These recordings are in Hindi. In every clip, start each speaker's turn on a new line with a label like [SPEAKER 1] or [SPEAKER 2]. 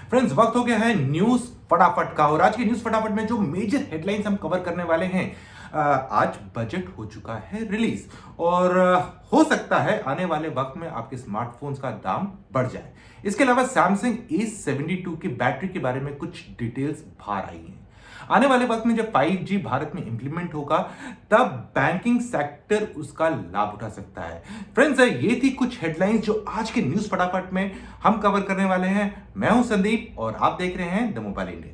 [SPEAKER 1] फ्रेंड्स, वक्त हो गया है न्यूज फटाफट का। और आज की न्यूज फटाफट में जो मेजर हेडलाइंस हम कवर करने वाले हैं, आज बजट हो चुका है रिलीज और हो सकता है आने वाले वक्त में आपके स्मार्टफोन्स का दाम बढ़ जाए। इसके अलावा सैमसंग A72 की बैटरी के बारे में कुछ डिटेल्स बाहर आई हैं। आने वाले वक्त में जब 5G भारत में इंप्लीमेंट होगा तब बैंकिंग सेक्टर उसका लाभ उठा सकता है। फ्रेंड्स, ये थी कुछ हेडलाइंस जो आज के न्यूज फटाफट में हम कवर करने वाले हैं। मैं हूं संदीप और आप देख रहे हैं द मोबाइल इंडियन।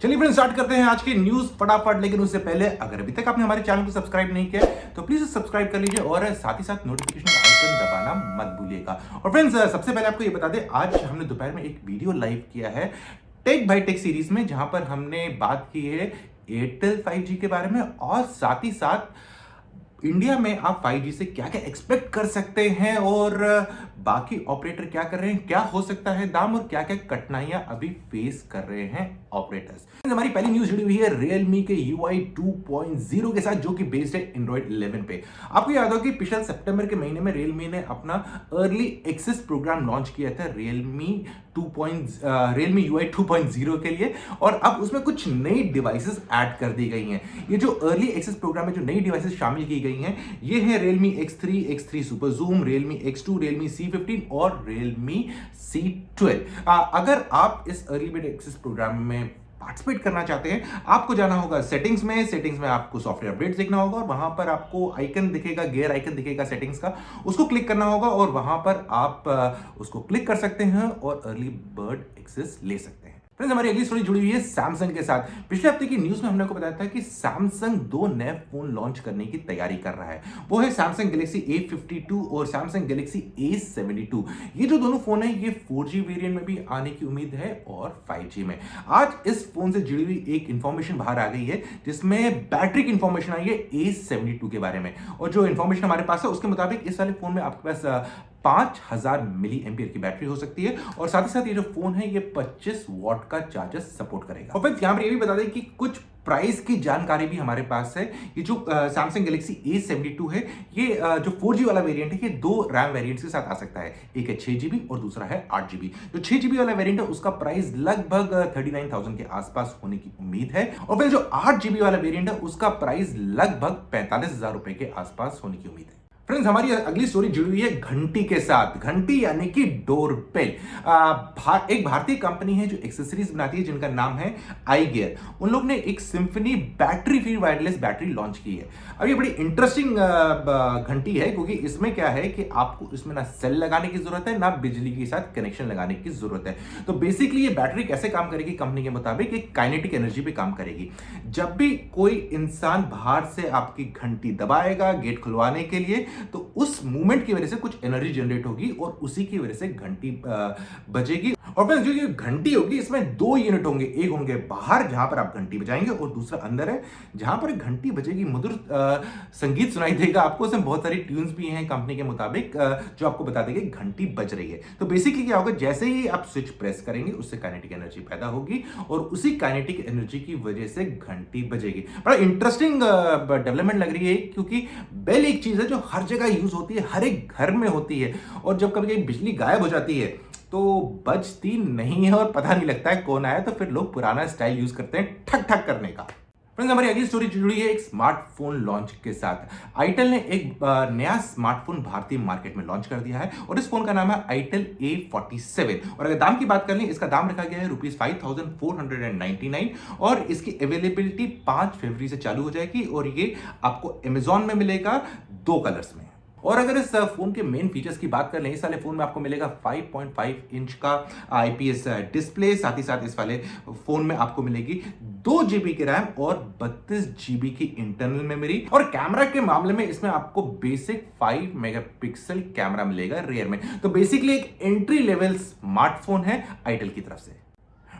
[SPEAKER 1] चलिए फ्रेंड्स, स्टार्ट करते हैं आज की न्यूज फटाफट। लेकिन उससे पहले अगर अभी तक आपने हमारे चैनल को सब्सक्राइब नहीं किया तो प्लीज सब्सक्राइब कर लीजिए और साथ ही साथ नोटिफिकेशन आइकन दबाना मत भूलिएगा। और फ्रेंड्स, सबसे पहले आपको ये बता दें, आज हमने दोपहर में एक वीडियो लाइव किया है टेक बाय टेक सीरीज में, जहां पर हमने बात की है एयरटेल 5G के बारे में और साथ ही साथ इंडिया में आप 5G से क्या क्या एक्सपेक्ट कर सकते हैं और बाकी ऑपरेटर क्या कर रहे हैं, क्या हो सकता है दाम और क्या क्या कठिनाइयां अभी फेस कर रहे हैं ऑपरेटर्स। हमारी पहली न्यूज जुड़ी हुई है Realme के UI 2.0 के साथ, जो कि बेस्ड है Android 11 पे। आपको याद होगा कि पिछले सितंबर के महीने में Realme ने अपना अर्ली एक्सेस प्रोग्राम लॉन्च किया था Realme UI 2.0 के लिए, और अब उसमें कुछ नई डिवाइसेस ऐड कर दी गई हैं। ये जो अर्ली एक्सेस प्रोग्राम में जो नई डिवाइसेस शामिल की गई हैं, ये है Realme X3, X3 Super Zoom, Realme X2, Realme C15 और Realme C12। अगर आप इस अर्ली बेटा एक्सेस प्रोग्राम में पार्टिसिपेट करना चाहते हैं, आपको जाना होगा सेटिंग्स में आपको सॉफ्टवेयर अपडेट्स देखना होगा और वहां पर आपको आइकन दिखेगा, गियर आइकन दिखेगा सेटिंग्स का, उसको क्लिक करना होगा और वहां पर आप उसको क्लिक कर सकते हैं और अर्ली बर्ड एक्सेस ले सकते हैं। फ्रेंड्स, हमारी अगली स्टोरी जुड़ी हुई है सैमसंग के साथ। पिछले हफ्ते की न्यूज में हमने आपको बताया था कि सैमसंग दो नए फोन लॉन्च करने की तैयारी कर रहा है। वो है सैमसंग गैलेक्सी A52 और सैमसंग गैलेक्सी A72। ये जो दोनों फोन है, ये 4G वेरिएंट में भी आने की उम्मीद है और 5G में। आज इस फोन से जुड़ी हुई एक इंफॉर्मेशन बाहर आ गई है, जिसमें बैटरी की इंफॉर्मेशन आई है A72 के बारे में। और जो इंफॉर्मेशन हमारे पास है उसके मुताबिक इस वाले फोन में आपके पास 5000 मिली एम्पियर की बैटरी हो सकती है और साथ ही साथ ये जो फोन है ये 25 वॉट का चार्जर सपोर्ट करेगा। और फिर यहां पर ये भी बता दें कि कुछ प्राइस की जानकारी भी हमारे पास है। ये जो सैमसंग गैलेक्सी A72 है, ये जो 4G वाला वेरिएंट है, ये दो रैम वेरिएंट्स के साथ आ सकता है। एक है 6GB और दूसरा है 8GB। जो 6GB वाला वेरिएंट है उसका प्राइस लगभग 39,000 के आसपास होने की उम्मीद है और फिर जो 8GB वाला वेरिएंट है उसका प्राइस लगभग 45,000 रुपए के आसपास होने की उम्मीद है। फ्रेंड्स, हमारी अगली स्टोरी जुड़ी हुई है घंटी के साथ। घंटी यानी कि डोरबेल। एक भारतीय कंपनी है जो एक्सेसरीज बनाती है, जिनका नाम है iGear। उन लोग ने एक symphony battery free wireless battery launch की है। अब ये बड़ी इंटरेस्टिंग घंटी है, क्योंकि इसमें क्या है कि आपको इसमें ना सेल लगाने की जरूरत है, ना बिजली के साथ कनेक्शन लगाने की जरूरत है। तो बेसिकली ये बैटरी कैसे काम करेगी, कंपनी के मुताबिक एक काइनेटिक एनर्जी पे काम करेगी। जब भी कोई इंसान बाहर से आपकी घंटी दबाएगा गेट खुलवाने के लिए, तो उस मूवमेंट की वजह से कुछ एनर्जी जनरेट होगी और उसी की वजह से घंटी बजेगी। और फिर जो ये घंटी होगी, इसमें दो यूनिट होंगे। एक होंगे बाहर जहां पर आप घंटी बजाएंगे और दूसरा अंदर है जहां पर घंटी बजेगी, मधुर संगीत सुनाई देगा आपको। उसमें बहुत सारी ट्यून्स भी हैं कंपनी के मुताबिक, जो आपको बता देंगे घंटी बज रही है। तो बेसिकली क्या होगा, जैसे ही आप स्विच प्रेस करेंगे उससे काइनेटिक एनर्जी पैदा होगी और उसी काइनेटिक एनर्जी की वजह से घंटी बजेगी। बड़ा इंटरेस्टिंग डेवलपमेंट लग रही है, क्योंकि बेल एक चीज है जो हर जगह यूज होती है, हर एक घर में होती है, और जब कभी कभी बिजली गायब हो जाती है तो बजती नहीं है और पता नहीं लगता है कौन आया, तो फिर लोग पुराना स्टाइल यूज करते हैं ठक ठक करने का। फ्रेंड्स, हमारी अगली स्टोरी जुड़ी है एक स्मार्टफोन लॉन्च के साथ। आईटेल ने एक नया स्मार्टफोन भारतीय मार्केट में लॉन्च कर दिया है और इस फोन का नाम है आईटेल A47। और अगर दाम की बात कर लें, इसका दाम रखा गया है ₹5499 और इसकी अवेलेबिलिटी 5 फरवरी से चालू हो जाएगी और ये आपको अमेजॉन में मिलेगा 2 कलर्स में। और अगर इस फोन के मेन फीचर्स की बात कर लें, इस वाले फोन में आपको मिलेगा 5.5 इंच का IPS डिस्प्ले। साथ ही साथ इस वाले फोन में आपको मिलेगी 2GB की रैम और 32GB की इंटरनल मेमोरी। और कैमरा के मामले में इसमें आपको बेसिक 5 मेगापिक्सल कैमरा मिलेगा रियर में। तो बेसिकली एक एंट्री लेवल स्मार्टफोन है आईटेल की तरफ से।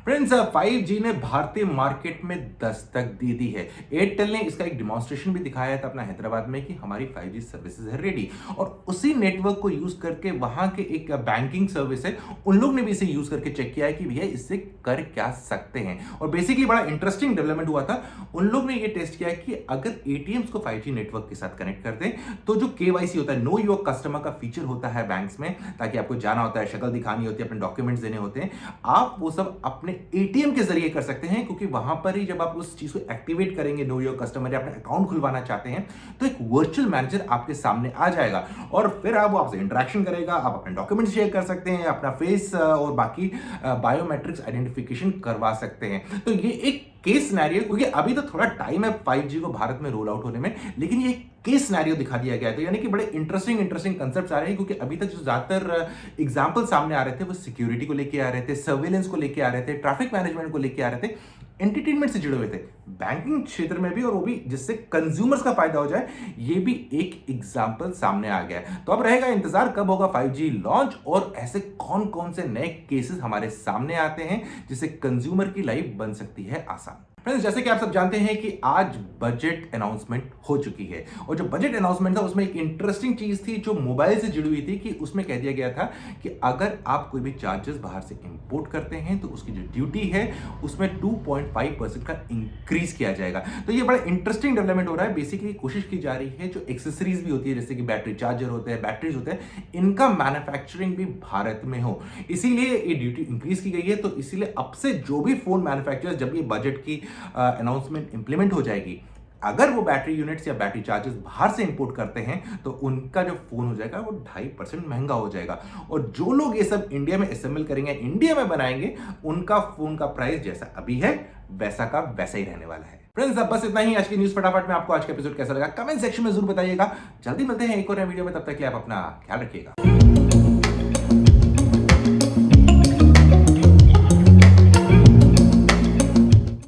[SPEAKER 1] फ्रेंड्स 5G ने भारतीय मार्केट में दस्तक दे दी है। एयरटेल ने इसका एक डिमॉन्स्ट्रेशन भी दिखाया था अपना हैदराबाद में कि हमारी 5G सर्विसेज है रेडी, और उसी नेटवर्क को यूज करके वहां के एक बैंकिंग सर्विस है, उन लोग ने भी इसे यूज करके चेक किया है कि भैया इससे कर क्या सकते हैं। और बेसिकली बड़ा इंटरेस्टिंग डेवलपमेंट हुआ था। उन लोग ने ये टेस्ट किया कि अगर एटीएम्स को 5G नेटवर्क के साथ कनेक्ट कर दें तो जो केवाईसी होता है, नो योर कस्टमर का फीचर होता है बैंक्स में, ताकि आपको जाना होता है, शक्ल दिखानी होती है, अपने डॉक्यूमेंट्स देने होते हैं, आप वो सब अपने एटीएम के जरिए कर सकते हैं, क्योंकि वहां पर ही जब आप उस चीज को एक्टिवेट करेंगे, नो योर कस्टमर, या अपना अकाउंट खुलवाना चाहते हैं, तो एक वर्चुअल मैनेजर आपके सामने आ जाएगा और फिर आप वो आपसे इंटरेक्शन करेगा, आप अपने डॉक्यूमेंट्स शेयर कर सकते हैं, अपना फेस और बाकी बायोमेट्रिक्स आइडेंटिफिकेशन करवा सकते हैं। तो ये एक केस सिनेरियो, क्योंकि अभी तो थोड़ा टाइम है 5G को भारत में रोल आउट होने में, लेकिन ये केस सिनेरियो दिखा दिया गया है। तो यानी कि बड़े इंटरेस्टिंग कंसेप्ट्स आ रहे हैं, क्योंकि अभी तक जो ज्यादातर एग्जांपल सामने आ रहे थे वो सिक्योरिटी को लेके आ रहे थे, सर्वेलेंस को लेके आ रहे थे, ट्रैफिक मैनेजमेंट को लेके आ रहे थे, एंटरटेनमेंट से जुड़े हुए थे, बैंकिंग क्षेत्र में भी, और वो भी जिससे कंज्यूमर्स का फायदा हो जाए, ये भी एक एग्जांपल सामने आ गया है। तो अब रहेगा इंतजार कब होगा 5G लॉन्च और ऐसे कौन कौन से नए केसेस हमारे सामने आते हैं जिससे कंज्यूमर की लाइफ बन सकती है आसान। फ्रेंड्स, जैसे कि आप सब जानते हैं कि आज बजट अनाउंसमेंट हो चुकी है, और जो बजट अनाउंसमेंट था उसमें एक इंटरेस्टिंग चीज थी जो मोबाइल से जुड़ी हुई थी, कि उसमें कह दिया गया था कि अगर आप कोई भी चार्जेस बाहर से इंपोर्ट करते हैं तो उसकी जो ड्यूटी है उसमें 2.5% का इंक्रीज किया जाएगा। तो ये बड़ा इंटरेस्टिंग डेवलपमेंट हो रहा है। बेसिकली कोशिश की जा रही है जो एक्सेसरीज भी होती है, जैसे कि बैटरी चार्जर होते हैं, बैटरीज होते हैं, इनका मैन्युफैक्चरिंग भी भारत में हो, इसीलिए ये ड्यूटी इंक्रीज की गई है। तो इसीलिए अब से जो भी फोन मैन्युफैक्चरर्स, जब ये बजट की अनाउंसमेंट इंप्लीमेंट हो जाएगी, अगर वो बैटरी यूनिट्स या बैटरी चार्जेस बाहर से इंपोर्ट करते हैं तो उनका जो फोन हो जाएगा वो 2.5% महंगा हो जाएगा, और जो लोग ये सब इंडिया में असेंबल करेंगे, इंडिया में बनाएंगे, उनका फोन का प्राइस जैसा अभी है वैसा का वैसा ही रहने वाला है। फ्रेंड्स, अब बस इतना ही आज की न्यूज फटाफट में। आपको आज का एपिसोड कैसा लगा कमेंट सेक्शन में जरूर बताइएगा। जल्दी मिलते हैं एक और नए वीडियो में, तब तक के लिए आप अपना ख्याल रखिएगा।